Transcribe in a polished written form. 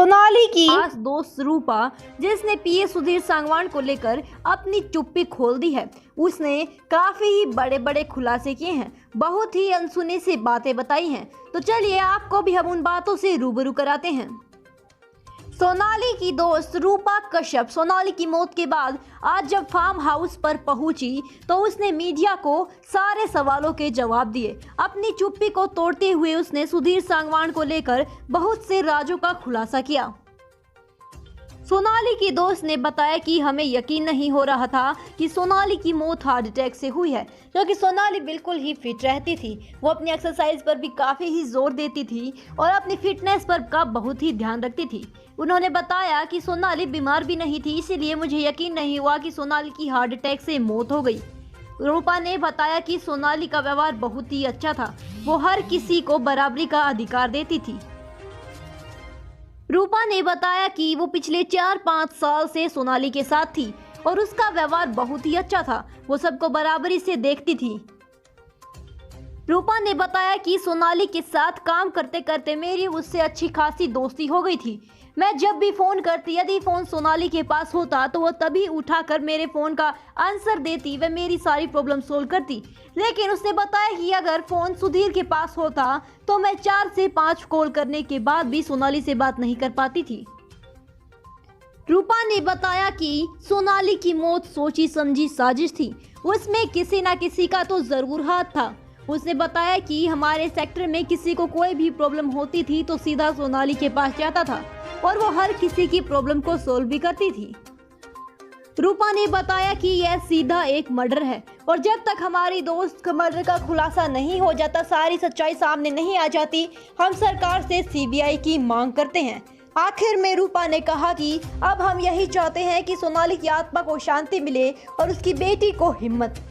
सोनाली की खास दोस्त रूपा, जिसने पीए सुधीर सांगवान को लेकर अपनी चुप्पी खोल दी है, उसने काफी ही बड़े बड़े खुलासे किए हैं, बहुत ही अनसुनी सी बातें बताई हैं। तो चलिए आपको भी हम उन बातों से रूबरू कराते हैं। सोनाली की दोस्त रूपा कश्यप सोनाली की मौत के बाद आज जब फार्म हाउस पर पहुंची तो उसने मीडिया को सारे सवालों के जवाब दिए। अपनी चुप्पी को तोड़ते हुए उसने सुधीर सांगवान को लेकर बहुत से राजों का खुलासा किया। सोनाली की दोस्त ने बताया कि हमें यकीन नहीं हो रहा था कि सोनाली की मौत हार्ट अटैक से हुई है, क्योंकि सोनाली बिल्कुल ही फिट रहती थी। वो अपनी एक्सरसाइज पर भी काफ़ी ही जोर देती थी और अपनी फिटनेस पर का बहुत ही ध्यान रखती थी। उन्होंने बताया कि सोनाली बीमार भी नहीं थी, इसीलिए मुझे यकीन नहीं हुआ कि सोनाली की हार्ट अटैक से मौत हो गई। रूपा ने बताया कि सोनाली का व्यवहार बहुत ही अच्छा था, वो हर किसी को बराबरी का अधिकार देती थी। रूपा ने बताया कि वो पिछले 4-5 साल से सोनाली के साथ थी और उसका व्यवहार बहुत ही अच्छा था, वो सबको बराबरी से देखती थी। रूपा ने बताया कि सोनाली के साथ काम करते करते मेरी उससे अच्छी खासी दोस्ती हो गई थी। मैं जब भी फ़ोन करती, यदि फ़ोन सोनाली के पास होता तो वो तभी उठाकर मेरे फ़ोन का आंसर देती, वह मेरी सारी प्रॉब्लम सोल्व करती। लेकिन उसने बताया कि अगर फ़ोन सुधीर के पास होता तो मैं 4 से 5 कॉल करने के बाद भी सोनाली से बात नहीं कर पाती थी। रूपा ने बताया कि सोनाली की मौत सोची समझी साजिश थी, उसमें किसी ना किसी का तो ज़रूर हाथ था। उसने बताया कि हमारे सेक्टर में किसी को कोई भी प्रॉब्लम होती थी तो सीधा सोनाली के पास जाता था और वो हर किसी की प्रॉब्लम को सोल्व भी करती थी। रूपा ने बताया कि यह सीधा एक मर्डर है और जब तक हमारी दोस्त का मर्डर का खुलासा नहीं हो जाता, सारी सच्चाई सामने नहीं आ जाती, हम सरकार से सीबीआई की मांग करते हैं। आखिर में रूपा ने कहा कि अब हम यही चाहते हैं कि सोनाली की आत्मा को शांति मिले और उसकी बेटी को हिम्मत।